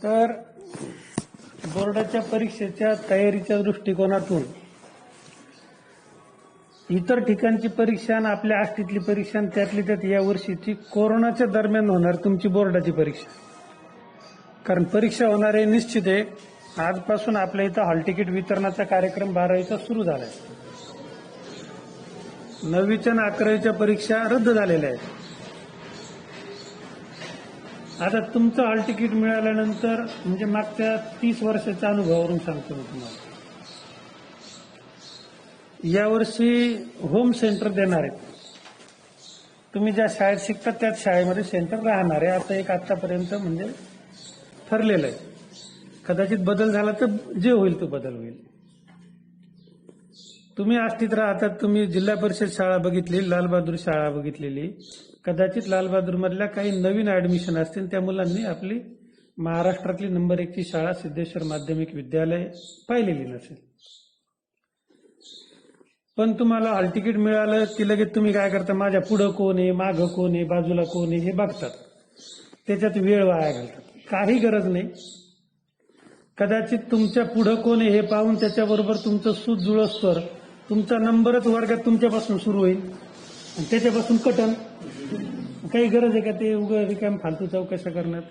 तर बोर्डाच्या परीक्षेच्या तयारीच्या दृष्टिकोनातून इतर ठिकाणची परीक्षा आणि आपल्या आष्टीतली परीक्षा आणि त्यातली त्यात या वर्षीची कोरोनाच्या दरम्यान होणार तुमची बोर्डाची परीक्षा. कारण परीक्षा होणार आहे निश्चित आहे. आजपासून आपल्या इथं हॉल तिकीट वितरणाचा कार्यक्रम 12वीचा सुरू झालाय. 9वीच्या आणि 11वीच्या परीक्षा रद्द झालेल्या आहेत. आता तुमचं हॉल तिकीट मिळाल्यानंतर म्हणजे मागच्या 30 वर्षाच्या अनुभवावरून सांगतो मी तुम्हाला, यावर्षी होम सेंटर देणार आहेत. तुम्ही ज्या शाळेत शिकता त्याच शाळेमध्ये सेंटर राहणार आहे. आता एक आतापर्यंत म्हणजे ठरलेलं आहे. कदाचित बदल झाला तर जे होईल तो बदल होईल. तुम्ही आष्टीत राहतात, तुम्ही जिल्हा परिषद शाळा बघितली, लालबहादूर शाळा बघितलेली, कदाचित लालबहादूर मधल्या काही नवीन ऍडमिशन असतील त्या मुलांनी आपली महाराष्ट्रातली नंबर 1 ची शाळा सिद्धेश्वर माध्यमिक विद्यालय पाहिलेली नसेल. पण तुम्हाला हॉल तिकीट मिळालं की लगेच तुम्ही काय करता, माझ्या पुढं कोण आहे, मागं कोण आहे, बाजूला कोण आहे हे बघतात. त्याच्यात वेळ वाया घालतात. काही गरज नाही. कदाचित तुमच्या पुढं कोण आहे हे पाहून त्याच्याबरोबर तुमचं सूत जुळसतर तुमचा नंबरच वर्गात तुमच्यापासून सुरू होईल आणि त्याच्यापासून कटन. काही गरज आहे का ते उगाच रिकाम फालतू चौकशा करण्यात?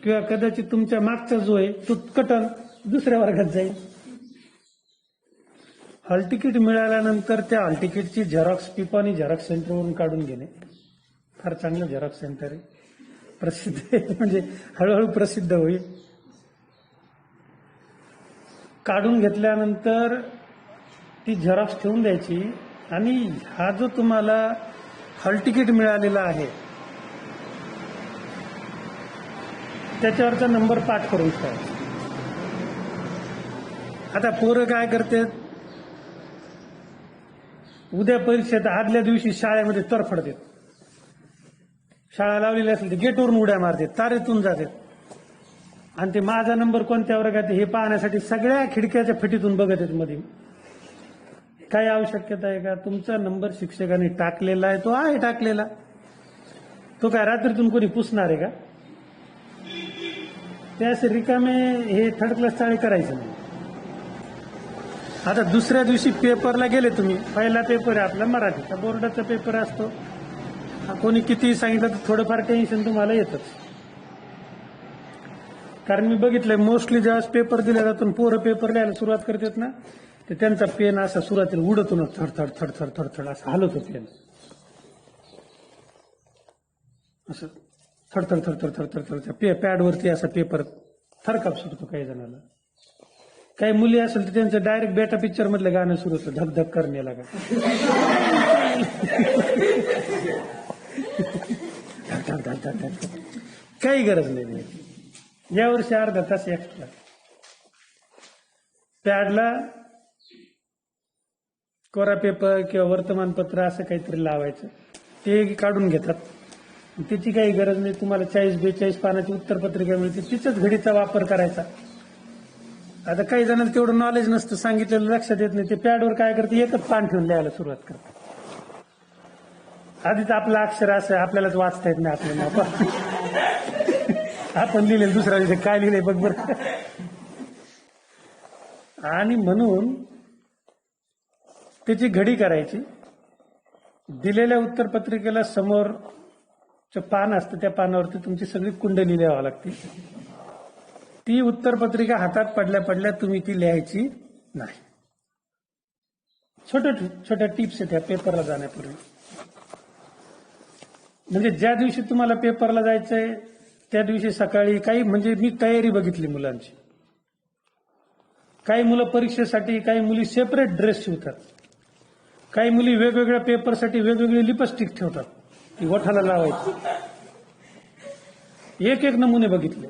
किंवा कदाचित तुमच्या मागचा जो आहे तो कटन दुसऱ्या वर्गात जाईल. हॉल तिकीट मिळाल्यानंतर त्या हॉल तिकीटची झेरॉक्स पिपाणी झेरॉक्स सेंटरवरून काढून घेणे. फार चांगलं झेरॉक्स सेंटर आहे, प्रसिद्ध आहे, म्हणजे हळूहळू प्रसिद्ध होईल. काढून घेतल्यानंतर ती झेरॉक्स ठेवून द्यायची आणि हा जो तुम्हाला हॉल तिकीट मिळालेला आहे त्याच्यावरचा नंबर पाठ करून ठेवायचा. आता पोरं काय करते, उद्या परीक्षेत आदल्या दिवशी शाळेमध्ये तरफडतात. शाळा लावलेली असेल तर गेटवरून उड्या मारतात, तारेतून जातात आणि ते माझा नंबर कोणत्या वर्गात हे पाहण्यासाठी सगळ्या खिडक्याच्या फटीतून बघत आहेत मध्ये. काय आवश्यकता आहे का? तुमचा नंबर शिक्षकांनी टाकलेला आहे, तो आहे टाकलेला. तो काय रात्रीतून कोणी पुसणार आहे का? ते असे रिकामे हे थर्ड क्लास चाळे करायचं नाही. आता दुसऱ्या दिवशी पेपरला गेले तुम्ही, पहिला पेपर आहे आपला मराठीचा, बोर्डाचा पेपर असतो. कोणी कितीही सांगितलं तर थोडंफार टेन्शन तुम्हाला येतच. कारण मी बघितलंय मोस्टली ज्यावेळेस पेपर दिला जातो पोरं पेपर लिहायला सुरुवात करतात ना, तर त्यांचा पेन असा सुरुवातीला उडतो ना, थडथड थडथड थडथड असं हलवतो पेन, असं थडथड थडथड थडथड थडथड पॅडवरती असा पेपर थरकाप सुटतो काही जणांना. काही मुली असेल तर त्यांचं डायरेक्ट बेटा पिक्चर मधलं गाणं सुरू होतं, धकधक करण्याला का काही गरज नाही. यावर्षी अर्धा तास एक्स्ट्रा पॅडला कोरा पेपर किंवा वर्तमानपत्र असं काहीतरी लावायचं. ते काढून घेतात, त्याची काही गरज नाही. तुम्हाला 40-42 पानाची उत्तरपत्रिका मिळते, तिच्याच घडीचा वापर करायचा. आता काही जणांना तेवढं नॉलेज नसतं, सांगितलेलं लक्षात येत नाही. ते पॅडवर काय करते, एकच पान ठेवून लिहायला सुरुवात करतात. आधीच आपलं अक्षर असं आपल्यालाच वाचता येत नाही आपल्याला. आपण लिहिलेलं दुसऱ्या दिवशी काय लिहिलंय बघ बरं. आणि म्हणून त्याची घडी करायची. दिलेल्या उत्तरपत्रिकेला समोरचं पान असतं, त्या पानावरती तुमची सगळी कुंडली लिहावी लागते. ती उत्तरपत्रिका हातात पडल्या पडल्या तुम्ही ती लिहायची नाही. छोट्या छोट्या टिप्स आहेत त्या पेपरला जाण्यापूर्वी. म्हणजे ज्या दिवशी तुम्हाला पेपरला जायचंय त्या दिवशी सकाळी काही, म्हणजे मी तयारी बघितली मुलांची. काही मुलं परीक्षेसाठी, काही मुली सेपरेट ड्रेस शिवतात, काही मुली वेगवेगळ्या पेपरसाठी वेगवेगळी लिपस्टिक ठेवतात, ती ओठाला लावायची. एक एक नमुने बघितले.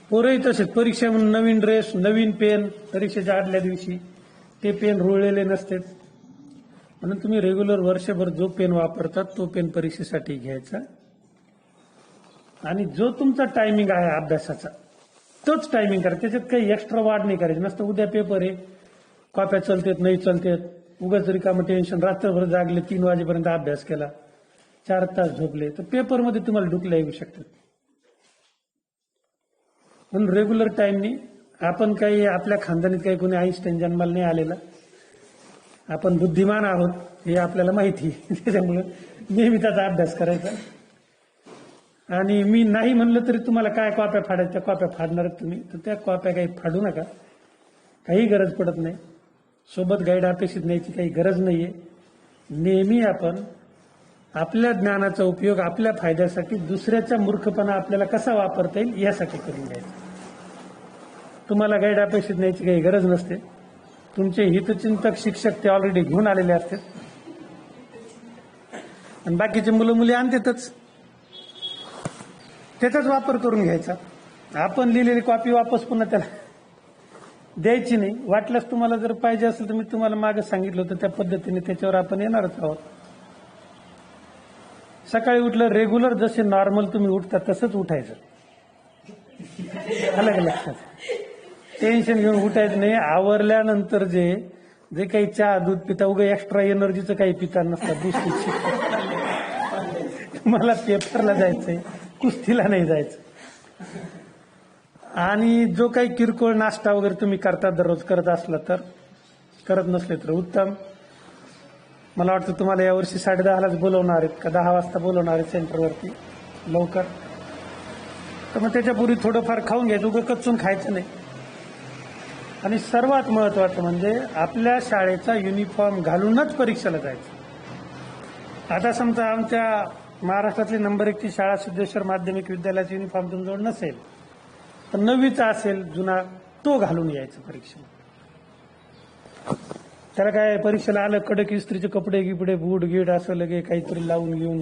पोरही तसेच, परीक्षा म्हणून नवीन ड्रेस, नवीन पेन, परीक्षेच्या आदल्या दिवशी ते पेन रुळलेले नसते. म्हणून तुम्ही रेग्युलर वर्षभर जो पेन वापरतात तो पेन परीक्षेसाठी घ्यायचा आणि जो तुमचा टायमिंग आहे अभ्यासाचा तोच टायमिंग करा. त्याच्यात काही एक्स्ट्रा वाढ नाही करायची. नसतं उद्या पेपर आहे, कॉप्या चलतेत नाही चलतेत, उगाच रिकामं टेन्शन, रात्रभर जागले, 3 वाजेपर्यंत अभ्यास केला, 4 तास झोपले तर पेपरमध्ये तुम्हाला डुकल्या येऊ शकतात. म्हणून रेग्युलर टाइमनी आपण काही आपल्या खानदानीत काही कोणी आईन्स्टाईन जन्माला नाही आलेला, आपण बुद्धिमान आहोत हे आपल्याला माहिती त्याच्यामुळे नेहमी त्याचा अभ्यास करायचा. आणि मी नाही म्हणलं तरी तुम्हाला काय कॉप्या फाडायच्या कॉप्या फाडणार तुम्ही, तर त्या कॉप्या काही फाडू नका, काही गरज पडत नाही. सोबत गाईड अपेक्षित न्यायची काही गरज नाहीये. नेहमी आपण आपल्या ज्ञानाचा उपयोग आपल्या फायद्यासाठी दुसऱ्याचा मूर्खपणा आपल्याला कसा वापरता येईल यासाठी करून घ्यायचा. तुम्हाला गाईड अपेक्षित न्यायची काही गरज नसते. तुमचे हितचिंतक शिक्षक ते ऑलरेडी घेऊन आलेले असतात आणि बाकीचे मुलं मुली आणतातच, त्याचाच वापर करून घ्यायचा. आपण लिहिलेली कॉपी वापस पुन्हा त्याला द्यायची नाही. वाटल्यास तुम्हाला जर पाहिजे असेल तर मी तुम्हाला मागे सांगितलं होतं त्या पद्धतीने त्याच्यावर आपण येणारच आहोत. सकाळी उठलं रेग्युलर जसे नॉर्मल तुम्ही उठता तसंच उठायचं. अलग लक्षात, टेन्शन घेऊन उठायचं नाही. आवरल्यानंतर जे जे काही चहा दूध पिता उगा एक्स्ट्रा एनर्जीचं काही पिता नसतात दुसरीची. मला पेपरला जायचंय, कुस्तीला नाही जायचं. आणि जो काही किरकोळ नाश्ता वगैरे तुम्ही करता दररोज करत असला तर, करत नसले तर उत्तम. मला वाटतं तुम्हाला यावर्षी 10:30लाच बोलवणार आहेत का 10 वाजता बोलवणार आहेत सेंटरवरती लवकर. तर मग त्याच्यापूर्वी थोडंफार खाऊन घ्यायचं, उगं कच्चून खायचं नाही. आणि सर्वात महत्वाचं म्हणजे आपल्या शाळेचा युनिफॉर्म घालूनच परीक्षेला जायचं. आता समजा आमच्या महाराष्ट्रातली नंबर 1 ची शाळा सिद्धेश्वर माध्यमिक विद्यालयाचा युनिफॉर्म तुमच्याजवळ नसेल तर 9वीचा असेल जुना, तो घालून यायचं परीक्षेला. त्याला काय परीक्षेला आलं कडक इस्त्रीचे कपडे गिपडे बूट गीट असं लगे काहीतरी लावून घेऊन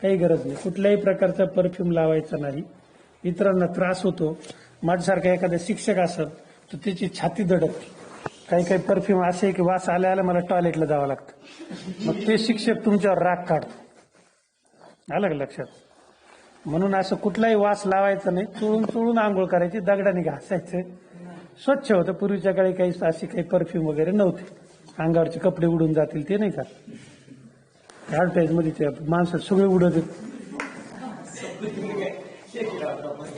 काही गरज नाही. कुठल्याही प्रकारचा परफ्यूम लावायचा नाही, इतरांना त्रास होतो. माझ्यासारखा एखादा शिक्षक असत तर त्याची छाती दडकते. काही काही परफ्यूम असे की वास आल्या आल्या मला टॉयलेटला जावं लागतं, मग ते शिक्षक तुमच्यावर राग काढतो. आलं का लक्षात? म्हणून असं कुठलाही वास लावायचा नाही. चोळून चोळून आंघोळ करायची, दगडाने घासायचं, स्वच्छ होतं. पूर्वीच्या काळी काही अशी काही परफ्यूम वगैरे नव्हते, अंगावरचे कपडे उडून जातील ते नाही का. ऍडव्हर्टाईज मध्ये ते माणसं सगळे उडत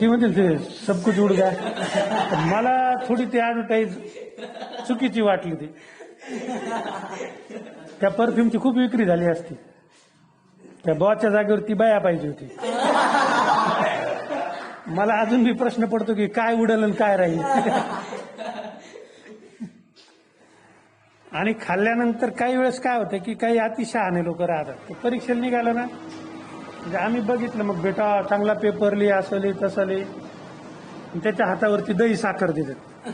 ती म्हणतील ते सब कुछ उड गया. मला थोडी ती ऍडव्हर्टाईज चुकीची वाटली. ती त्या परफ्यूमची खूप विक्री झाली असती. त्या बॉच्या जागेवर ती बाया पाहिजे होती. मला अजून बी प्रश्न पडतो की काय उडल आणि काय राहील. आणि खाल्ल्यानंतर काही वेळेस काय होतं की काही अतिशहाणे लोक राहतात. ते परीक्षेला निघालं ना, म्हणजे आम्ही बघितलं, मग बेटा चांगला पेपर लिहि, असं लिहि तसं लिहि, त्याच्या हातावरती दही साखर देतात.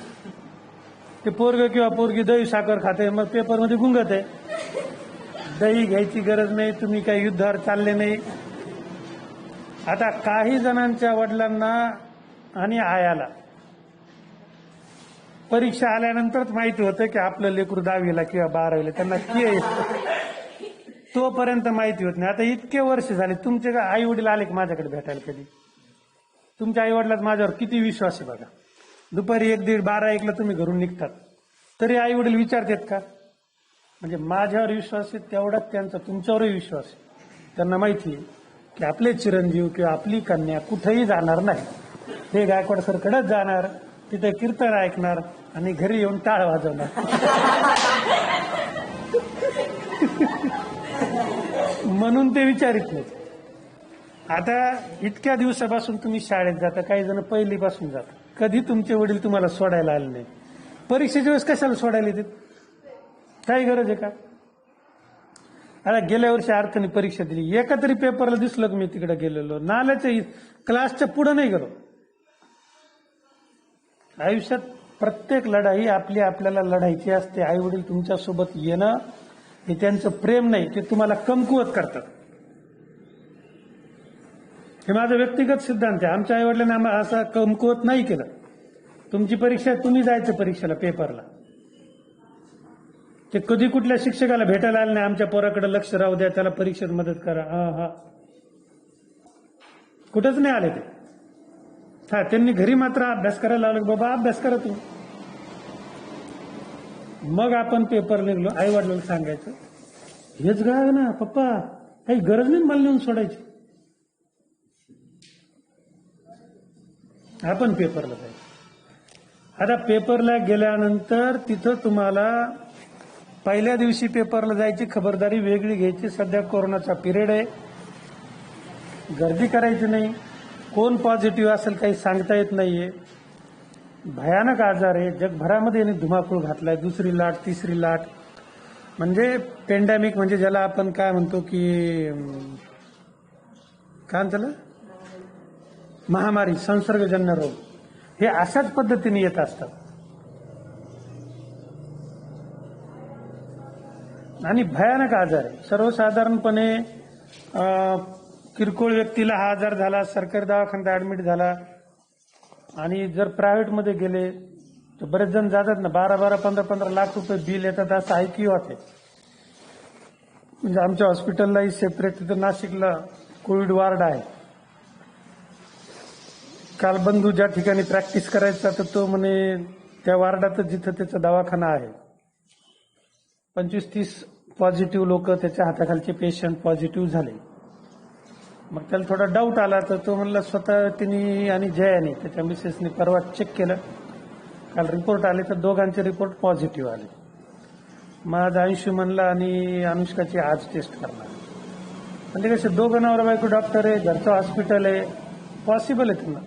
ते पोरग किंवा पोरगी दही साखर खाते, मग पेपरमध्ये गुंगत आहे. दही घ्यायची गरज नाही, तुम्ही काही युद्धावर चालले नाही. आता काही जणांच्या वडिलांना आणि आयाला परीक्षा आल्यानंतरच माहिती होतं की आपलं लेकरू 10वीला किंवा 12वीला, त्यांना तोपर्यंत माहिती होत नाही. आता इतके वर्ष झाले, तुमचे आई वडील आले की माझ्याकडे भेटायला कधी? तुमच्या आई वडिलात माझ्यावर किती विश्वास आहे बघा. दुपारी 1, 1:30, 12, 1ला तुम्ही घरून निघतात तरी आई वडील विचारतात का? म्हणजे माझ्यावर विश्वास आहे तेवढाच त्यांचा तुमच्यावरही विश्वास आहे. त्यांना माहिती आहे की आपले चिरंजीव किंवा आपली कन्या कुठेही जाणार नाही, ते गायकवाड सरकडेच जाणार, तिथे कीर्तन ऐकणार आणि घरी येऊन टाळ वाजवणार. म्हणून ते विचारित नाही. आता इतक्या दिवसापासून तुम्ही शाळेत जाता, काही जण पहिलीपासून जाता, कधी तुमचे वडील तुम्हाला सोडायला आले नाही. परीक्षेच्या वेळेस कशाला सोडायला येतात? काही गरज आहे का? आता गेल्या वर्षी अर्थाने परीक्षा दिली, एका तरी पेपरला दिसलं की मी तिकडे गेलेलो, नाल्याच्या क्लासच्या पुढे नाही गेलो. आयुष्यात प्रत्येक लढाई आपली आपल्याला लढायची असते. आई वडील तुमच्या सोबत येणं हे त्यांचं प्रेम नाही, ते तुम्हाला कमकुवत करतात. हे माझा व्यक्तिगत सिद्धांत आहे. आमच्या आई वडिलांनी आम्हाला असं कमकुवत नाही केलं. तुमची परीक्षा, तुम्ही जायचं परीक्षेला पेपरला. ते कधी कुठल्या शिक्षकाला भेटायला आले नाही, आमच्या पोराकडे लक्ष राहू द्या, त्याला परीक्षेत मदत करा, हा कुठंच नाही आले ते. हा, त्यांनी घरी मात्र अभ्यास करायला लावला, बाबा अभ्यास करा तू. मग आपण पेपर लिहिलो, आई वडिलांना सांगायचं, हेच गाव ना पप्पा, काही गरज नाही मला नेऊन सोडायची. आपण पेपरला जायचं. आता पेपरला गेल्यानंतर तिथं तुम्हाला पहिल्या दिवशी पेपरला जायची खबरदारी वेगळी घ्यायची. सध्या कोरोनाचा पिरियड आहे, गर्दी करायची नाही. कोण पॉझिटिव्ह असेल काही सांगता येत नाहीये. भयानक आजार आहे, जगभरामध्ये याने धुमाकूळ घातलाय. दुसरी लाट, तिसरी लाट, म्हणजे पेंडॅमिक, म्हणजे ज्याला आपण काय म्हणतो की काय म्हणतो, महामारी, संसर्गजन्य रोग, हे अशाच पद्धतीने येत असतात. आणि भयानक आजार आहे. सर्वसाधारणपणे किरकोळ व्यक्तीला हा आजार झाला, सरकारी दवाखान्यात ऍडमिट झाला, आणि जर प्रायव्हेटमध्ये गेले तर बरेच जण जातात ना, 12-12, 15-15 लाख रुपये बिल येतात, असं ऐकू होते. म्हणजे आमच्या हॉस्पिटललाही सेपरेट तिथं नाशिकला कोविड वार्ड आहे. काल बंधू ज्या ठिकाणी प्रॅक्टिस करायचा तर तो म्हणे त्या वार्डातच जिथं त्याचा दवाखाना आहे 25-30 पॉझिटिव्ह लोक त्याच्या हाताखालचे पेशंट पॉझिटिव्ह झाले. मग त्याला थोडा डाऊट आला तर तो म्हणला स्वतः तिने आणि जयाने त्याच्या मिसेसने परवा चेक केलं. काल रिपोर्ट आले तर दोघांचे रिपोर्ट पॉझिटिव्ह आले. माझा अंशू म्हणला आणि अनुष्काची आज टेस्ट करणार. म्हणजे कसे दोघं नवरा बायको डॉक्टर आहे, घरचं हॉस्पिटल आहे, पॉसिबल आहे त्यांना.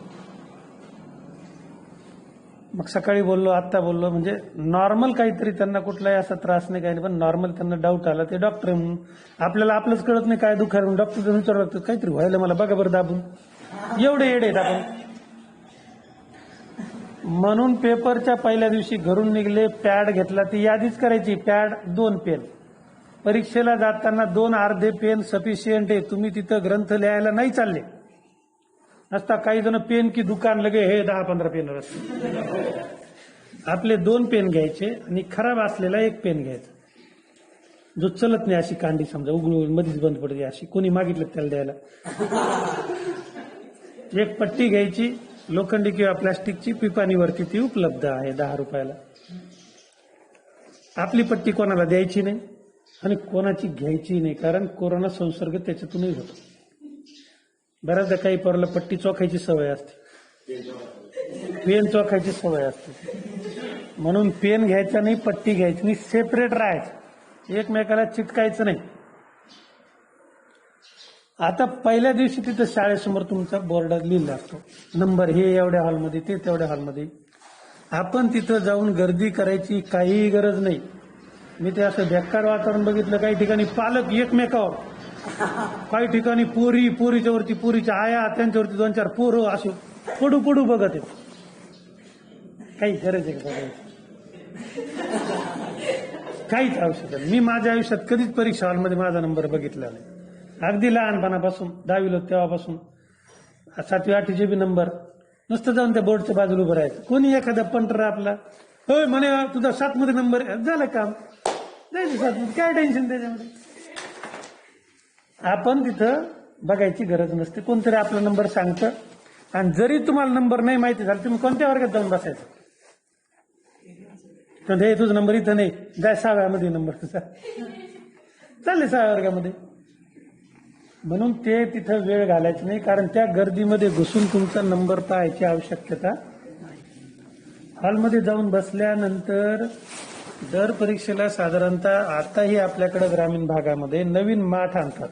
मग सकाळी बोललो, आत्ता बोललो, म्हणजे नॉर्मल काहीतरी त्यांना कुठलाही असा त्रास नाही, काही नाही, पण नॉर्मल त्यांना डाऊट आला. ते डॉक्टर म्हणून आपल्याला आपलंच कळत नाही काय दुखा, डॉक्टर विचारावं लागतं काहीतरी व्हायला मला, बघा बरं दाबून. एवढे येडे आहेत आपण. म्हणून पेपरच्या पहिल्या दिवशी घरून निघले, पॅड घेतला, ती यादीच करायची, पॅड 2 पेन. परीक्षेला जाताना 2 अर्धे पेन सफिशियंट आहे. तुम्ही तिथं ग्रंथ लिहायला नाही चालले नसता. काही जण पेन की दुकान लगे हे 10-15 पेन असते. आपले 2 पेन घ्यायचे आणि खराब असलेला 1 पेन घ्यायचा, जो चलत नाही, अशी कांडी समजा उघडून मध्येच बंद पडते, अशी कोणी मागितलं त्याला द्यायला. 1 पट्टी घ्यायची, लोखंडी किंवा प्लास्टिकची, पिपाणीवरती ती उपलब्ध आहे 10 रुपयाला. आपली पट्टी कोणाला द्यायची नाही आणि कोणाची घ्यायची नाही, कारण कोरोना संसर्ग त्याच्यातूनही होतो. बऱ्याचदा काही पोराला पट्टी चोखायची सवय असते, पेन चोखायची सवय असते. म्हणून पेन घ्यायचा नाही, पट्टी घ्यायची नाही, सेपरेट राहायचं, एकमेकाला चिटकायचं नाही. आता पहिल्या दिवशी तिथं शाळेसमोर तुमचा बोर्ड लिहिला असतो, नंबर हे एवढ्या हॉलमध्ये, ते तेवढ्या हॉलमध्ये. आपण तिथं जाऊन गर्दी करायची काहीही गरज नाही. मी ते असं बेकार वातावरण बघितलं. काही ठिकाणी पालक एकमेकावर, काही ठिकाणी पोरीच्या वरती पोरीच्या आया, त्यांच्यावरती 2-4 पोरं असे पडू बघत आहेत. काही गरज आहे का बघायची? काहीच आवश्यक नाही. मी माझ्या आयुष्यात कधीच परीक्षा हॉलमध्ये माझा नंबर बघितला नाही. अगदी लहानपणापासून 10वीला तेव्हापासून 7वी-8वीचे बी नंबर, नुसतं जाऊन त्या बोर्डच्या बाजूला उभं राहायचं. कोणी एखादा पंटर आपला होय म्हणे तुझा 7 मध्ये नंबर, झालं काम, जायचं 7 मध्ये, काय टेन्शन त्याच्यामध्ये. आपण तिथं बघायची गरज नसते, कोणतरी आपला नंबर सांगतं. आणि जरी तुम्हाला नंबर नाही माहिती झाला, तुम्ही कोणत्या वर्गात जाऊन बसायचं, तर हे तुझा नंबर इथं नाही, जाय 6व्या नंबर तुझा, चालले 6व्या वर्गामध्ये. म्हणून ते तिथं वेळ घालायची नाही, कारण त्या गर्दीमध्ये घुसून तुमचा नंबर पाहायची आवश्यकता नाही. हॉलमध्ये जाऊन बसल्यानंतर दर परीक्षेला साधारणतः आताही आपल्याकडे ग्रामीण भागामध्ये नवीन माठ आणतात.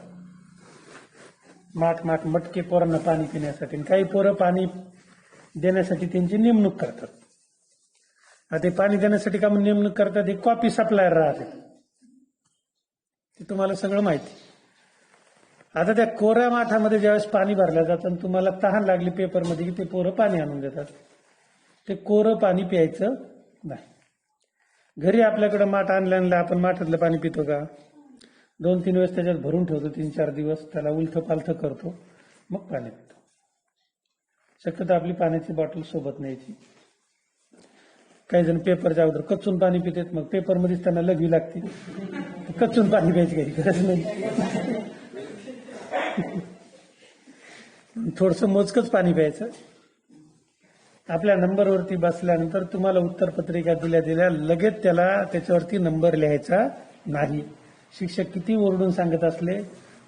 मटके पोरांना पाणी पिण्यासाठी. काही पोरं पाणी देण्यासाठी त्यांची नेमणूक करतात. आता ते पाणी देण्यासाठी का नेमणूक करतात, हे कॉपी सप्लायर राहते, ते तुम्हाला सगळं माहिती. आता त्या कोऱ्या माठामध्ये ज्यावेळेस पाणी भरलं जातं आणि तुम्हाला तहान लागली पेपरमध्ये की ते पोरं पाणी आणून देतात. ते कोरं पाणी प्यायचं नाही. घरी आपल्याकडे माठ आणल्यानंतर आपण माठातलं पाणी पितो का? 2-3 वेळेस त्याच्यात भरून ठेवतो, 3-4 दिवस त्याला उलथं पालथं करतो, मग पाणी पितो. शक्यतो आपली पाण्याची बॉटल सोबत न्यायची. काही जण पेपरच्या अगोदर कच्चून पाणी पितात, मग पेपरमध्येच त्यांना लघवी लागते, कच्चून पाणी प्यायची काही गरज नाही. थोडंसं मोजकच पाणी प्यायचं. आपल्या नंबरवरती बसल्यानंतर तुम्हाला उत्तरपत्रिका दिल्या लगेच त्याच्यावरती नंबर लिहायचा नाही. शिक्षक किती ओरडून सांगत असले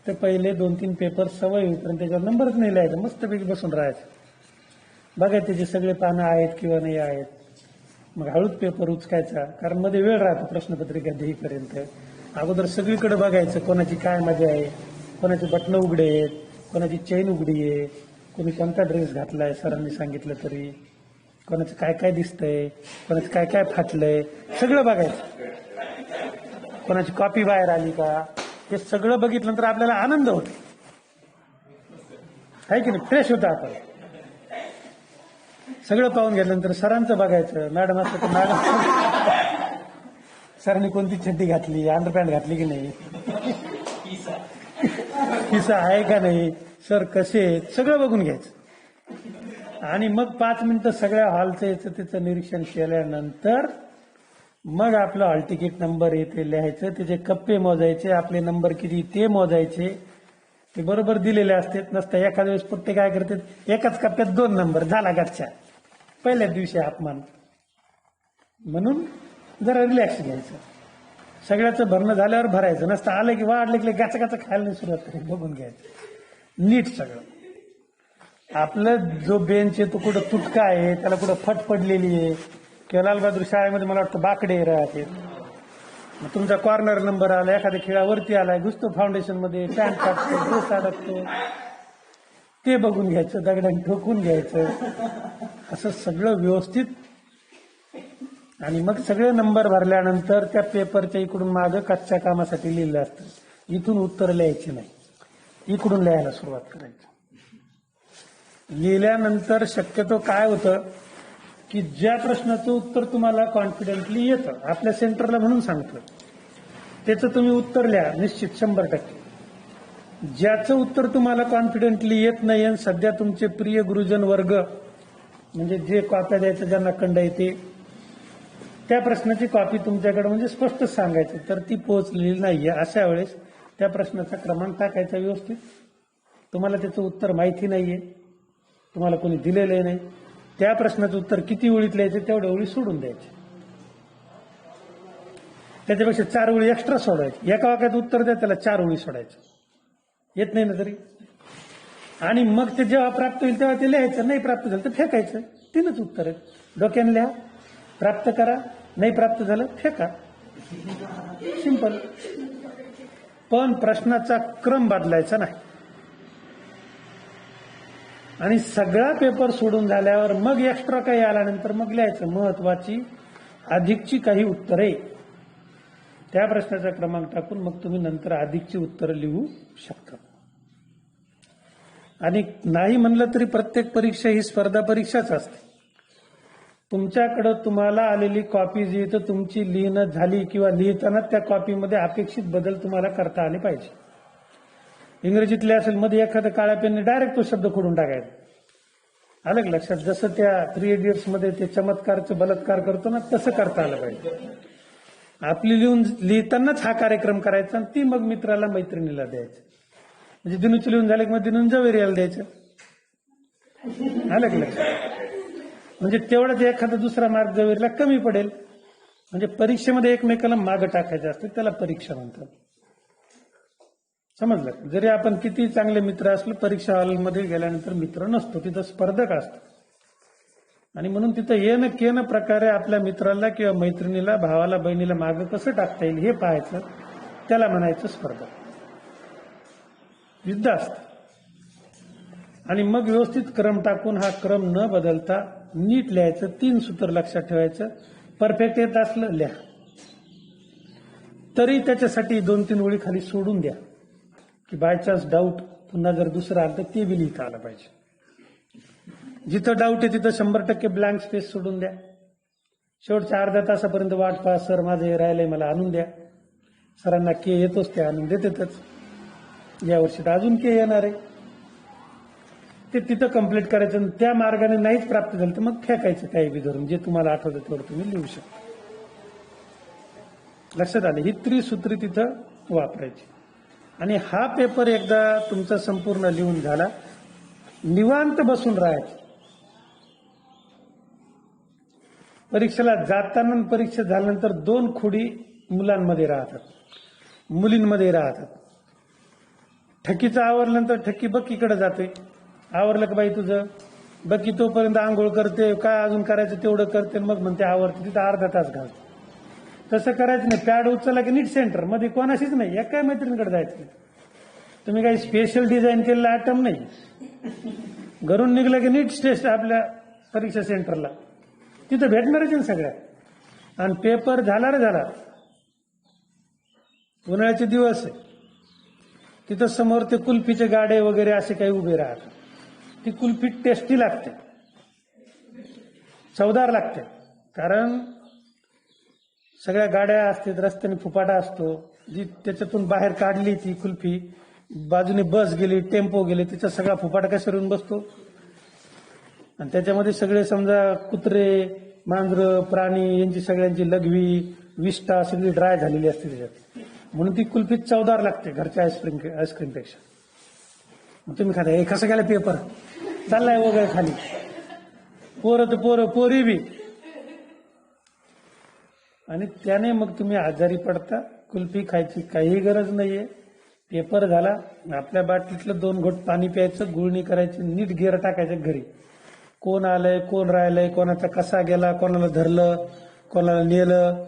तर पहिले 2-3 पेपर सवय होईपर्यंत त्याच्यावर नंबरच नाही लिहायचा, मस्तपैकी बसून राहायचं. बघायचे त्याचे सगळे पानं आहेत किंवा नाही आहेत. मग हळूच पेपर उचकायचा, कारण मध्ये वेळ राहतो प्रश्नपत्रिका देईपर्यंत. अगोदर सगळीकडे बघायचं कोणाची काय मजा आहे, कोणाची बटणं उघडे आहेत, कोणाची चेन उघडी आहे, कोणी कोणता ड्रेस घातलाय सरांनी सांगितलं तरी, कोणाचं काय काय दिसतंय, कोणाचं काय काय फाटलंय, सगळं बघायचं. कोणाची कॉपी बाहेर आली का, हे सगळं बघितल्यानंतर आपल्याला आनंद होतो, आहे की नाही, फ्रेश होतं आपण. सगळं पाहून घेतल्यानंतर सरांचं बघायचं. मॅडम असतं तर मॅडम सरांनी कोणती चड्डी घातली, अंडरपॅन्ट घातली की नाही, किसा आहे का नाही, सर कसे आहेत, सगळं बघून घ्यायचं. आणि मग 5 मिनिटं सगळ्या हॉलचं याचं त्याचं निरीक्षण केल्यानंतर मग आपलं हॉल तिकीट नंबर येते लिहायचं, त्याचे कप्पे मोजायचे, आपले नंबर किती ते मोजायचे. ते बरोबर दिलेले असतात. नसतं एखाद्या वेळेस प्रत्येक काय करतात, एकाच कप्प्यात 2 नंबर झाला गच्च्या, पहिल्याच दिवशी अपमान. म्हणून जरा रिलॅक्स घ्यायचं. सगळ्याचं भरणं झाल्यावर भरायचं. नसतं आलं की वाढलं की गाचा गाचा खायला नाही सुरुवात करायची, बघून घ्यायचं नीट सगळं. आपलं जो बेंच आहे तो कुठं तुटका आहे, त्याला कुठं फट पडलेली आहे, किंवा लालबहादूर शाळेमध्ये मला वाटतं बाकडे राहते. मग तुमचा कॉर्नर नंबर आला, एखाद्या खिळावरती आलाय, घुसतो फाउंडेशन मध्ये, पॅन्ट काढतो, ड्रेस अडकतो, ते बघून घ्यायचं, दगडाने ठोकून घ्यायचं. असं सगळं व्यवस्थित. आणि मग सगळे नंबर भरल्यानंतर त्या पेपरच्या इकडून मागं कच्च्या कामासाठी लिहिलं असतं. इथून उत्तर लिहायची नाही, इकडून लिहायला सुरुवात करायची. लिहिल्यानंतर शक्यतो काय होतं की ज्या प्रश्नाचं उत्तर तुम्हाला कॉन्फिडेंटली येतं, आपल्या सेंटरला म्हणून सांगतो, त्याचं तुम्ही उत्तर लिहा निश्चित 100%. ज्याचं उत्तर तुम्हाला कॉन्फिडेंटली येत नाही आणि सध्या तुमचे प्रिय गुरुजन वर्ग म्हणजे जे कॉप्या द्यायचं ज्यांना कंड येते, त्या प्रश्नाची कॉपी तुमच्याकडे म्हणजे स्पष्ट सांगायचं, तर ती पोहोचलेली नाहीये. अशा वेळेस त्या प्रश्नाचा क्रमांक टाकायचा व्यवस्थित. तुम्हाला त्याचं उत्तर माहिती नाहीये, तुम्हाला कोणी दिलेलं नाही, त्या प्रश्नाचं उत्तर किती ओळीत लिहायचं तेवढ्या ओळी सोडून द्यायचे. त्याच्यापेक्षा 4 ओळी एक्स्ट्रा सोडायची. एका वाक्यात उत्तर द्या, त्याला 4 ओळी सोडायचं. येत नाही ना तरी. आणि मग ते जेव्हा प्राप्त होईल तेव्हा ते लिहायचं, नाही प्राप्त झालं तर फेकायचं. 3च उत्तर आहे. डोक्याने लिहा, प्राप्त करा, नाही प्राप्त झालं फेका. सिंपल. पण प्रश्नाचा क्रम बदलायचा नाही. आणि सगळा पेपर सोडून झाल्यावर मग एक्स्ट्रा काही आल्यानंतर मग लिहायचं महत्वाची अधिकची काही उत्तरे. त्या प्रश्नाचा क्रमांक टाकून मग तुम्ही नंतर अधिकची उत्तरं लिहू शकता. आणि नाही म्हणलं तरी प्रत्येक परीक्षा ही स्पर्धा परीक्षाच असते. तुमच्याकडं तुम्हाला आलेली कॉपी जी तर तुमची लिहिणं झाली किंवा लिहिताना त्या कॉपीमध्ये अपेक्षित बदल तुम्हाला करता आले पाहिजे. इंग्रजीतले असेल मध्ये एखाद्या काळ्या पेनने डायरेक्ट तो शब्द खोडून टाकायचा. आलं का लक्षात? जसं त्या 3 इडियट्स मध्ये ते चमत्कारचं बलात्कार करतो ना, तसं करता आलं पाहिजे. आपली लिहितानाच हा कार्यक्रम करायचा आणि ती मग मित्राला मैत्रिणीला द्यायचं. म्हणजे दिनूचं लिहून झालं की मग दिनून जवेरियाला द्यायचं. आलं का लक्षात? म्हणजे तेवढाच एखादा दुसरा मार्क जवेरीला कमी पडेल. म्हणजे परीक्षेमध्ये एकमेकाला मागं टाकायचं असतं, त्याला परीक्षा म्हणतात. समजलं? जरी आपण किती चांगले मित्र असलो, परीक्षा हॉलमध्ये गेल्यानंतर मित्र नसतो, तिथं स्पर्धक असतो. आणि म्हणून तिथं येणं केनं प्रकारे आपल्या मित्राला किंवा मैत्रिणीला, भावाला, बहिणीला मागं कसं टाकता येईल हे पाहायचं, त्याला म्हणायचं स्पर्धा. युद्ध असतं. आणि मग व्यवस्थित क्रम टाकून हा क्रम न बदलता नीट लिहायचं. 3 सूत्र लक्षात ठेवायचं. परफेक्ट येत असलं लिहा, तरी त्याच्यासाठी 2-3 ओळी खाली सोडून द्या की बाय चान्स डाऊट पुन्हा जर दुसरं आलं तर ते बी लिहिता आलं पाहिजे. जिथं डाऊट आहे तिथं 100% ब्लँक स्पेस सोडून द्या. शेवटच्या अर्ध्या तासापर्यंत वाट पहा, सर माझं हे राहिलंय मला आणून द्या. सरांना के येतोच, ते आणून देतातच. यावर्षी तर अजून के येणार आहे, ते तिथं कंप्लीट करायचं. त्या मार्गाने नाहीच प्राप्त झालं तर मग फेकायचं काही बी धरून. जे तुम्हाला आठवतं तेवढं तुम्ही लिहू शकता. लक्षात आलं? ही त्रिसूत्री तिथं वापरायची. आणि हा पेपर एकदा तुमचा संपूर्ण लिहून झाला, निवांत बसून राहायचं. परीक्षेला जाताना आणि परीक्षा झाल्यानंतर 2 खोडी मुलांमध्ये राहतात, मुलींमध्ये राहतात. ठकीचं आवरल्यानंतर ठकी बघ इकडे जाते, आवरलं का बाई तुझं, बाकी तोपर्यंत आंघोळ करते, काय अजून करायचं तेवढं करते, मग म्हणते आवडते, तिथं अर्धा तास घालते. तसं करायचं नाही. पॅड उचलला की नीट सेंटर मध्ये कोणाशीच नाही, एका मैत्रिणीकडे जायचं नाही. तुम्ही काही स्पेशल डिझाईन केलेला आयटम नाही. घरून निघलं की नीट स्टेस्ट आपल्या परीक्षा सेंटरला, तिथं भेटणारच आहे सगळ्या. आणि पेपर झाला रे झाला. उन्हाळ्याचे दिवस आहे, तिथं समोर ते कुल्फीचे गाडे वगैरे असे काही उभे राहतात. ती कुल्फी टेस्टी लागते, चवदार लागते. कारण सगळ्या गाड्या असतात, रस्त्याने फुपाटा असतो, जी त्याच्यातून बाहेर काढली ती कुल्फी, बाजूने बस गेली, टेम्पो गेले, तिचा सगळा फुपाटा कशावरून बसतो. आणि त्याच्यामध्ये सगळे समजा कुत्रे, मांजरं, प्राणी यांची सगळ्यांची लघवी, विष्ठा सगळी ड्राय झालेली असते त्याच्यात. म्हणून ती कुल्फी चवदार लागते घरच्या आईस्क्रीमपेक्षा. मग तुम्ही खाता हे कसं गेला पेपर चाललाय वगैरे खाली, पोरं तर पोरं, पोरी बी. आणि त्याने मग तुम्ही आजारी पडता. कुल्फी खायची काही गरज नाहीये. पेपर झाला, आपल्या बाटलीतलं 2 घोट पाणी प्यायचं, गुळणी करायची, नीट गेअर टाकायचं घरी. कोण आलंय, कोण राहिलंय, कोणाचा कसा गेला, कोणाला धरलं, कोणाला नेलं,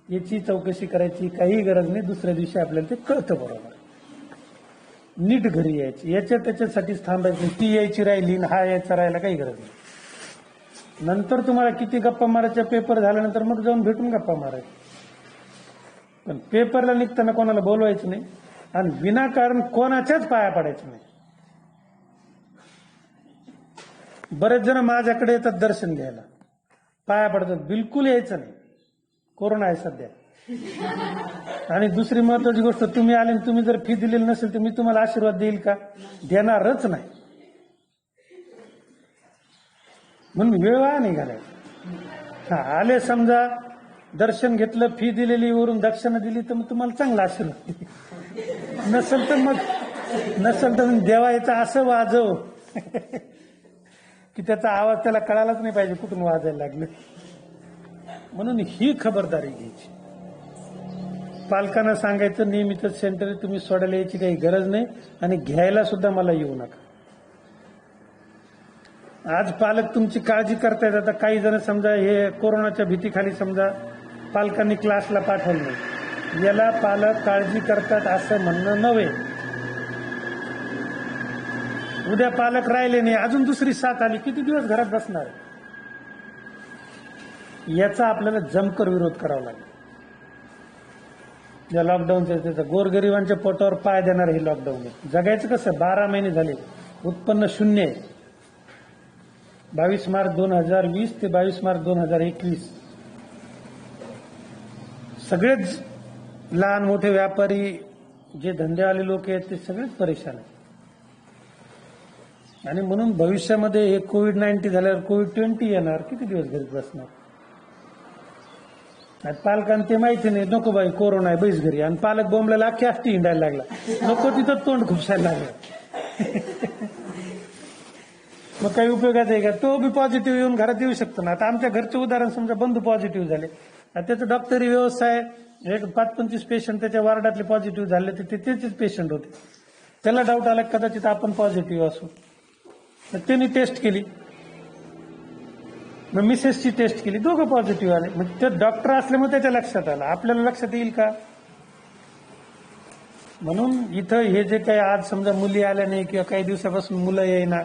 याची चौकशी करायची काही गरज नाही. दुसऱ्या दिवशी आपल्याला ते कळतं बरोबर. नीट घरी यायची, त्याच्यासाठीच थांबायचं. ती यायची राहिली, हा यायचा राहिला, काही गरज नाही. नंतर तुम्हाला किती गप्पा मारायच्या, पेपर झाल्यानंतर मग जाऊन भेटून गप्पा मारायच्या. पण पेपरला निघताना कोणाला बोलवायचं नाही आणि विनाकारण कोणाच्याच पाया पडायचं नाही. बरेच जण माझ्याकडे येतात दर्शन घ्यायला, पाया पडतात, बिलकुल यायचं नाही. कोरोना आहे सध्या. आणि दुसरी महत्वाची गोष्ट, तुम्ही आले तुम्ही जर फी दिलेली नसेल तर मी तुम्हाला आशीर्वाद देईल का? देणारच नाही. म्हणून वेळ वाया नाही घालायचा. आले समजा, दर्शन घेतलं, फी दिलेली, वरून दक्षिणा दिली, तर मग तुम्हाला चांगला आशीर्वाद. नसेल तर देवायचं असं वाजव की त्याचा आवाज त्याला कळालाच नाही पाहिजे कुठून वाजायला लागले. म्हणून ही खबरदारी घ्यायची. पालकांना सांगायचं नेहमीच सेंटर तुम्ही सोडायला यायची काही गरज नाही आणि घ्यायला सुद्धा मला येऊ नका. आज पालक तुमची काळजी करतायत. आता काही जण समजा हे कोरोनाच्या भीतीखाली समजा पालकांनी क्लासला पाठवलं नाही, याला पालक काळजी करतात असं म्हणणं नव्हे. उद्या पालक राहिले नाही, अजून दुसरी साथ आली, किती दिवस घरात बसणार? याचा आपल्याला जमकर विरोध करावा लागेल. या लॉकडाऊनच्या त्याचा गोरगरिबांच्या पोटावर पाय देणार हे लॉकडाऊन आहे. जगायचं कसं? 12 महिने झाले, उत्पन्न शून्य आहे. 22 मार्च 2020 ते 22 मार्च 2021 सगळेच लहान मोठे व्यापारी, जे धंदेवाले लोक आहेत, ते सगळेच परेशान आहेत. आणि म्हणून भविष्यामध्ये हे कोविड-19 झाल्यावर कोविड-20 येणार, किती दिवस घरी बसणार? पालकांना ते माहिती नाही, नको बाई कोरोना आहे, बैस घरी. आणि पालक बोंबल्याला अख्खी आष्टी हिंडायला लागला, नको तिथं तोंड खुपसायला लागलं. मग काही उपयोगाचं आहे का? तो बी पॉझिटिव्ह येऊन घरात येऊ शकतो ना. आता आमच्या घरचे उदाहरण समजा, बंधू पॉझिटिव्ह झाले, त्याचा डॉक्टरी व्यवसाय, एक 5-25 पेशंट त्याच्या वार्डातले पॉझिटिव्ह झाले, तर तेच पेशंट होते. त्याला डाऊट आला कदाचित आपण पॉझिटिव्ह असू. त्यांनी टेस्ट केली, मग मिसेसची टेस्ट केली, दोघं पॉझिटिव्ह आले. मग ते डॉक्टर असल्यामुळे त्याच्या लक्षात आलं, आपल्याला लक्षात येईल का? म्हणून इथं हे जे काही आज समजा मुली आल्या नाही किंवा काही दिवसापासून मुलं येईना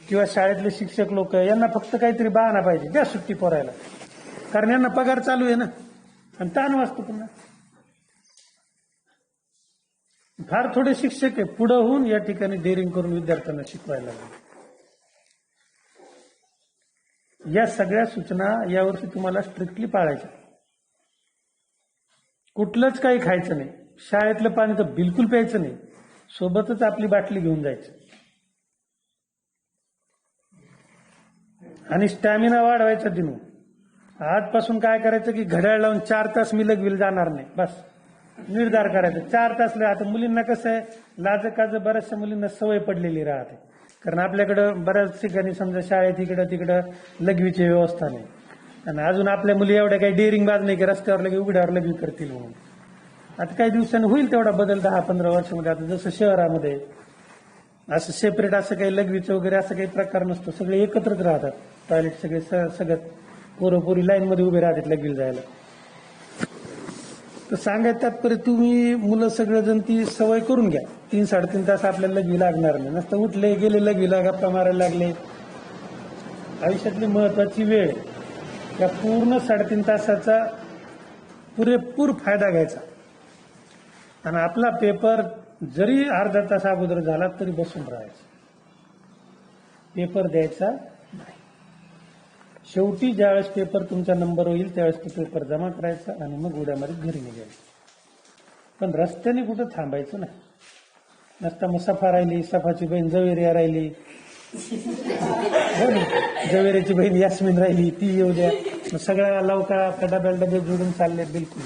किंवा शाळेतले शिक्षक लोक, यांना फक्त काहीतरी बहाणा पाहिजे, द्या सुट्टी पोरायला, कारण यांना पगार चालू आहे ना आणि ताण वाजतो पुन्हा. फार थोडे शिक्षक आहे पुढं होऊन या ठिकाणी डेअरिंग करून विद्यार्थ्यांना शिकवायला लागले. या सगळ्या सूचना यावर्षी तुम्हाला स्ट्रिक्टली पाळायच्या. कुठलंच काही खायचं नाही, शाळेतलं पाणी तर बिलकुल प्यायचं नाही, सोबतच आपली बाटली घेऊन जायचं. आणि स्टॅमिना वाढवायचा दिनू. आजपासून काय करायचं की घड्याळ लावून 4 तास मी लगविल जाणार नाही, बस निर्धार करायचा. 4 तास. आता मुलींना कसं आहे, लाजकाज बऱ्याचशा मुलींना सवय पडलेली राहते, कारण आपल्याकडं बऱ्याच ठिकाणी समजा शाळेत इकडं तिकडं लघवीची व्यवस्था नाही. आणि अजून आपल्या मुली एवढ्या काही डेअरिंग बाज नाही की रस्त्यावर लगे उघड्यावर लघवी करतील म्हणून. आता काही दिवसांनी होईल तेवढा बदल, 10-15 वर्षामध्ये. आता जसं शहरामध्ये असं सेपरेट असं काही लघवीचं वगैरे असं काही प्रकार नसतो. सगळे एकत्रच राहतात. टॉयलेट सगळे सगळ्यात पोरं लाईनमध्ये उभे राहतात लघवीला जायला. तर सांगायचं तात्पर्य तुम्ही मुलं सगळेजण ती सवय करून घ्या. 3-3.5 तास आपल्याला लघवी लागणार नाही. नसतं उठले गेले लघवीला गप्पा मारायला लागले. आयुष्यातली महत्वाची वेळ या पूर्ण 3.5 तासाचा पुरेपूर फायदा घ्यायचा. आणि आपला पेपर जरी अर्धा तास अगोदर झाला तरी बसून राहायचं. पेपर द्यायचा नाही. शेवटी ज्यावेळेस पेपर तुमचा नंबर होईल त्यावेळेस तो पेपर जमा करायचा आणि मग उड्यामध्ये घरी निघायचं. पण रस्त्याने कुठं थांबायचं नाही. नसता मग सफा राहिली, सफाची बहीण जवेरिया राहिली, जवेरियाची बहीण यास्मिन राहिली, ती येऊ द्या. मग सगळ्या लवकर डबे जोडून चालले. बिलकुल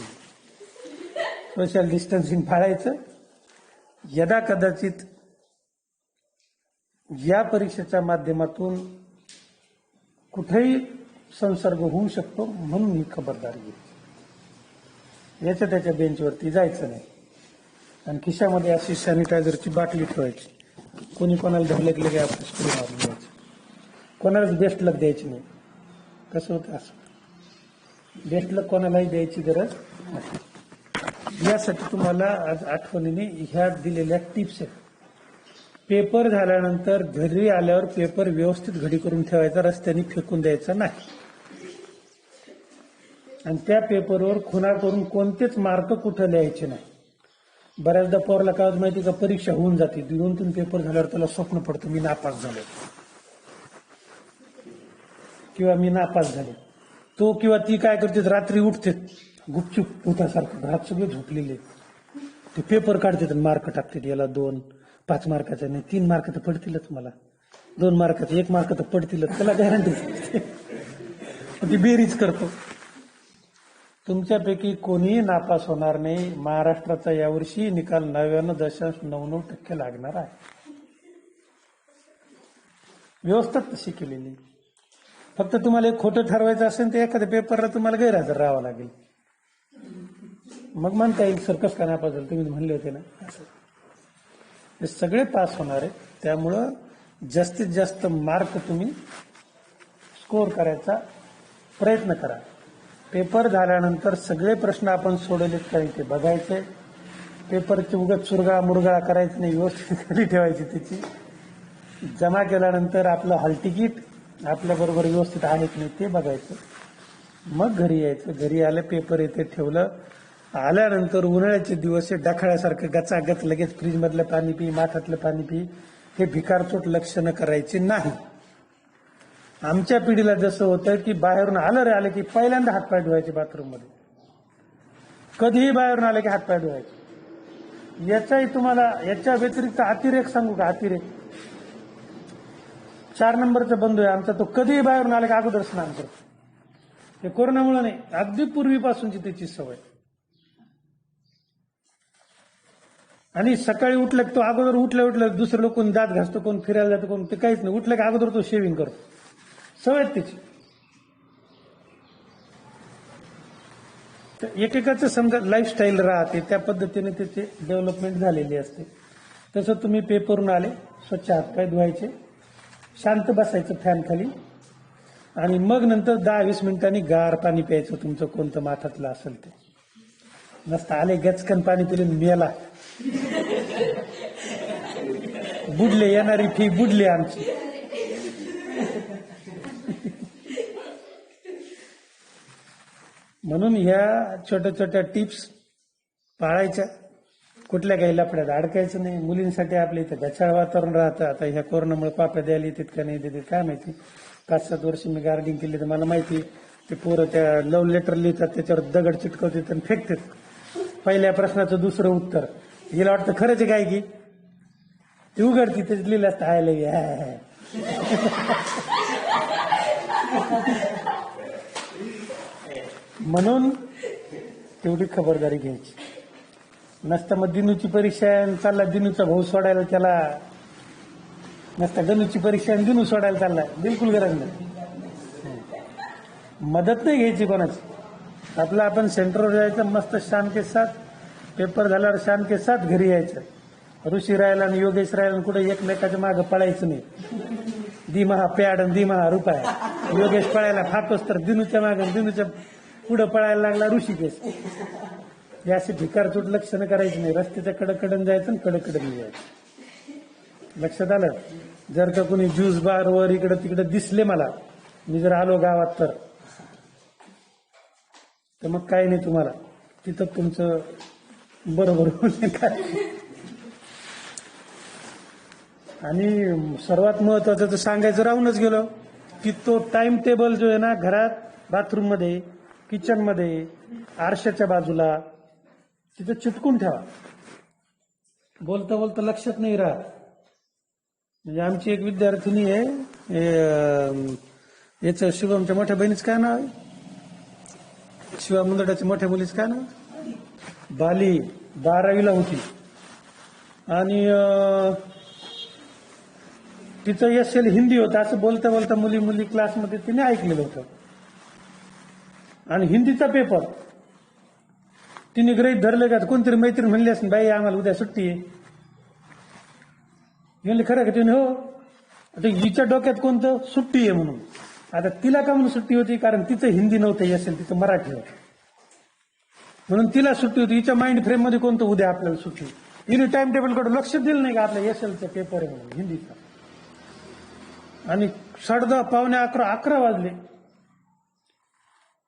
सोशल डिस्टन्सिंग पाळायचं. यदा कदाचित या परीक्षेच्या माध्यमातून कुठेही संसर्ग होऊ शकतो म्हणून ही खबरदारी घ्यायची. याच्या त्याच्या बेंचवरती जायचं नाही. आणि खिशामध्ये अशी सॅनिटायझरची बाटली ठेवायची. कोणी कोणाला धरलं की आपण स्प्रे मारून द्यायचं. कोणालाच बेस्ट लक द्यायची नाही. कसं होतं असं बेस्ट लक कोणालाही द्यायची गरज नाही. यासाठी तुम्हाला आज आठवणीने ह्या दिलेल्या टिप्स आहेत. पेपर झाल्यानंतर घरी आल्यावर पेपर व्यवस्थित घडी करून ठेवायचा. रस्त्याने फेकून द्यायचा नाही. आणि त्या पेपरवर खुणा करून कोणतेच मार्क कुठं लिहायचे नाही. बऱ्याचदा पोरला काय माहिती का, परीक्षा होऊन जाते, 2-3 पेपर झाल्यावर त्याला स्वप्न पडतं मी नापास झालो किंवा मी नापास झाले. तो किंवा ती काय करते, रात्री उठते गुपचूप भूतासारखं, घरात सगळे झोपलेले, ते पेपर काढतात मार्क टाकतात. याला 2, 5 मार्काचा नाही, 3 मार्क तर पडतीलच, मला 2 मार्काचे 1 मार्क तर पडतीलच, त्याला गॅरंटी. ती बेरीज करतो. तुमच्यापैकी कोणीही नापास होणार नाही. महाराष्ट्राचा यावर्षी निकाल 99.99% लागणार आहे. व्यवस्था तशी केलेली. फक्त तुम्हाला एक खोटं ठरवायचं असेल तर एखाद्या पेपरला तुम्हाला गैरहजर राहावं लागेल. मग म्हणता येईल सर कसं का नापास झालं, तुम्ही म्हणले होते ना. असं हे सगळे पास होणार आहेत. त्यामुळं जास्तीत जास्त मार्क तुम्ही स्कोर करायचा प्रयत्न करा. पेपर झाल्यानंतर सगळे प्रश्न आपण सोडवलेत का ते बघायचे. पेपरची उगाच चुरगाळा मुरगाळा करायचं नाही. व्यवस्थित खाली ठेवायची त्याची. जमा केल्यानंतर आपलं हॉल तिकीट आपल्याबरोबर व्यवस्थित आहे की नाही ते बघायचं. मग घरी यायचं. घरी आलं पेपर येथे ठेवलं. आल्यानंतर उन्हाळ्याचे दिवस हे डखाळ्यासारखं गचागच लगेच फ्रीजमधलं पाणी पी, माठातलं पाणी पी, हे भिकारचोट लक्षणं करायची नाही. आमच्या पिढीला जसं होतं की बाहेरून आलं की पहिल्यांदा हातपाय धुवायचे बाथरूम मध्ये. कधीही बाहेरून आले की हातपाय धुवायचे. याचाही तुम्हाला याच्या व्यतिरिक्त अतिरेक सांगू का, अतिरेक 4 नंबरचा बंधू आहे आमचा, तो कधीही बाहेरून आला की अगोदर स्नान करतो. हे कोरोनामुळे नाही, अगदी पूर्वीपासूनची त्याची सवय. आणि सकाळी उठलं की तो अगोदर उठलं दुसरं लोक कोण दात घासतो, कोण फिरायला जातो, कोण ते काहीच नाही. उठलं की अगोदर तो शेविंग करतो. सवय त्याची. एकेकाचं समजा लाईफस्टाईल राहते, त्या पद्धतीने त्याचे डेव्हलपमेंट झालेली असते. तसं तुम्ही पेपरून आले, स्वच्छ हातपाय धुवायचे, शांत बसायचं फॅन खाली, आणि मग नंतर 10-20 मिनिटांनी गार पाणी प्यायचं तुमचं कोणतं माठातलं असेल ते. नसतं आले गचकन पाणी पिले मेला, बुडले, येणारी फी बुडली आमची. म्हणून ह्या छोट्या छोट्या टिप्स पाळायच्या. कुठल्या काही लफड्यात अडकायचं नाही. मुलींसाठी आपल्या इथं गचाळ वातावरण राहतं. आता ह्या कोरोनामुळे पाप्या द्यायला येतात का नाही देतात काय माहिती. 5-7 वर्ष मी गार्डिंग केली तर मला माहिती. ते पोरं त्या लव्ह लेटर लिहितात, त्याच्यावर दगड चिटकवतात आणि फेकतात. पहिल्या प्रश्नाचं दुसरं उत्तर हिला वाटतं खरंच आहे काय की, ती उघडती त्याच्यात लिहिलं असतं हाय लय. म्हणून तेवढी खबरदारी घ्यायची. नसतं मग दिनूची परीक्षा चालला, दिनूचा भाऊ सोडायला त्याला, नसतं गणूची परीक्षा दिनू सोडायला चालला, बिलकुल गरज नाही. मदत नाही घ्यायची कोणाची. आपलं आपण सेंटरवर जायचं, मस्त शान के साथ पेपर झाल्यावर शान के साथ घरी यायचं. ऋषी राहिला आणि योगेश राहिला कुठे एकमेकाच्या मागं पळायचं नाही. दिमहा पॅड आणि दिमहा रुपया. योगेश पळायला फाटोस तर दिनूच्या मागं दिनूच्या पुढं पळायला लागला ऋषिकेश. हे असे भिकारचोट लक्षणं करायची नाही. रस्त्याच्या कडकडन जायचं आणि कडकडन जायचं. लक्षात आलं. जर का कोणी ज्यूस बार वर इकडं तिकडं दिसले मला, मी जर आलो गावात तर मग काही नाही, तुम्हाला तिथं तुमचं बरोबर होईल काय. आणि सर्वात महत्वाचं तर सांगायचं राहूनच गेलो की तो टाइम टेबल जो आहे ना, घरात बाथरूम मध्ये किचन मध्ये आरशाच्या बाजूला तिथं चिटकून ठेवा. बोलता बोलता लक्षात नाही राहत. म्हणजे आमची एक विद्यार्थिनी आहे, याचं शुभमच्या मोठ्या बहिणीचं काय नाव आहे, शिवा मुंदडाच्या मोठ्या मुलीचं काय नाव, बाली. 12वीला होती आणि तिचं एस.एल. हिंदी होतं. असं बोलता बोलता मुली मुली क्लासमध्ये तिने ऐकलेलं होतं. आणि हिंदीचा पेपर तिने गृहीत धरलं का, कोणतरी मैत्रीण म्हणली असेल, बाई आम्हाला उद्या सुट्टी आहे. म्हणले खरं का? तिने हो. आता हिच्या डोक्यात कोणतं सुट्टी आहे म्हणून. आता तिला का म्हणून सुट्टी होती, कारण तिचं हिंदी नव्हतं असेल, तिचं मराठी होतं म्हणून तिला सुट्टी होती. हिच्या माइंड फ्रेम मध्ये कोणतं उद्या आपल्याला सुट्टी. हिने टाइम टेबल कडे लक्ष दिलं नाही का आपल्या एसएलचा पेपर आहे म्हणून हिंदीचा. आणि 10:30 पावणे 11 वाजले.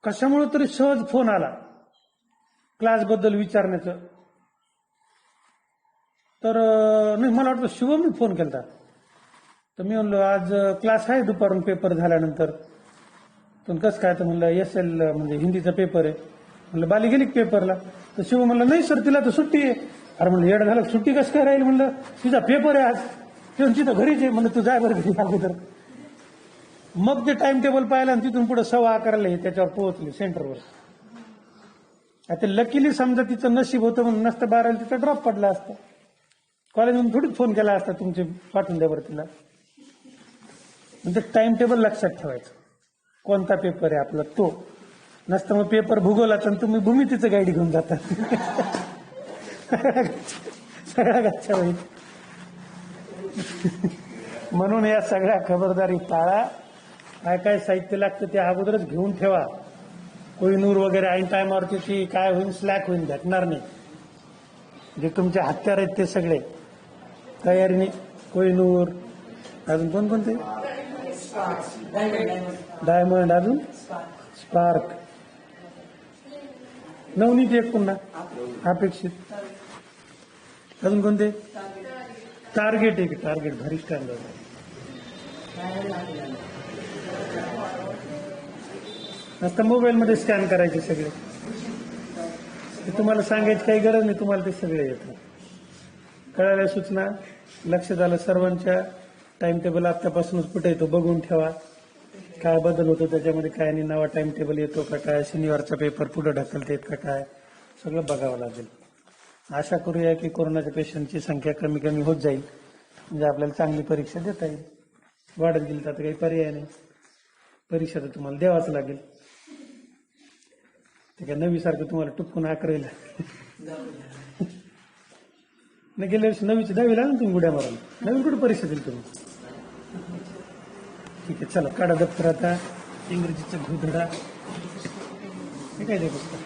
कशामुळे तरी सहज फोन आला क्लास बद्दल विचारण्याचं. तर नाही, मला वाटतं शिवमने फोन केला. तर मी म्हणलो आज क्लास आहे दुपारून पेपर झाल्यानंतर. पण कसं काय, तर म्हणलं एसएल म्हणजे हिंदीचा पेपर आहे. म्हणलं बाली गेली पेपरला. तर शिव म्हणलं नाही सर, तिला तर सुट्टी आहे. अरे म्हणलं येडं झालं, सुट्टी कसं काय राहील, म्हणलं तिचा पेपर आहे आज. तिथं घरीच आहे. म्हणलं तू जाय बरं घरी अगोदर. मग ते टाइम टेबल पाहिलं आणि तिथून पुढे 11:15 त्याच्यावर पोहोचले सेंटरवर. आता लकीली समजा तिचं नशीब होतं म्हणून, नसतं 12ला तिचा ड्रॉप पडला असता. कॉलेजमधून थोडीच फोन केला असता तुमचे पाठवून द्या बरं तिला. म्हणजे टाइम टेबल लक्षात ठेवायचं, कोणता पेपर आहे आपला तो. नसतं मग पेपर भूगोलाचा आणि तुम्ही भूमितीचं गाईड घेऊन जाता. सगळ्या गच्चा होईल. म्हणून या सगळ्या खबरदारी टाळा. काय काय साहित्य लागतं ते अगोदरच घेऊन ठेवा. कोहिनूर वगैरे ऐन टायमावरती काय होईल, स्लॅक होईल, भेटणार नाही. जे तुमचे हत्यार आहेत ते सगळे तयारीने. कोहिनूर, अजून कोणकोणते, डायमंड, अजून स्पार्क, नवनीत एक पुन्हा अपेक्षित, अजून कोणते, टार्गेट एक, टार्गेट भारी स्टँडर्ड. आता मोबाईलमध्ये स्कॅन करायचे सगळे. ते तुम्हाला सांगायची काही गरज नाही, तुम्हाला ते सगळे येतं. कळाल्या सूचना, लक्ष झालं सर्वांच्या. टाइम टेबल आत्तापासूनच कुठे येतो बघून ठेवा. काय बदल होतो त्याच्यामध्ये, काय नाही, नवा टाइम टेबल येतो का काय, शनिवारचा पेपर पुढे ढकलतेत का काय, सगळं बघावं लागेल. आशा करूया की कोरोनाच्या पेशंटची संख्या कमी कमी होत जाईल, म्हणजे आपल्याला चांगली परीक्षा देता येईल. वाढत गेली तर आता काही पर्याय नाही, परीक्षा तर तुम्हाला द्यावाच लागेल. ते काय नवीसारखं तुम्हाला टुपकून 11ला नाही. गेल्या वर्षी 9वी 10वीला ना तुम्ही उड्या मारून, नवीन कुठे परीक्षा दिली तुम्ही. ठीक आहे, चला काढा दप्तर आता. इंग्रजीचा भूधडा हे काय ते पुस्तक.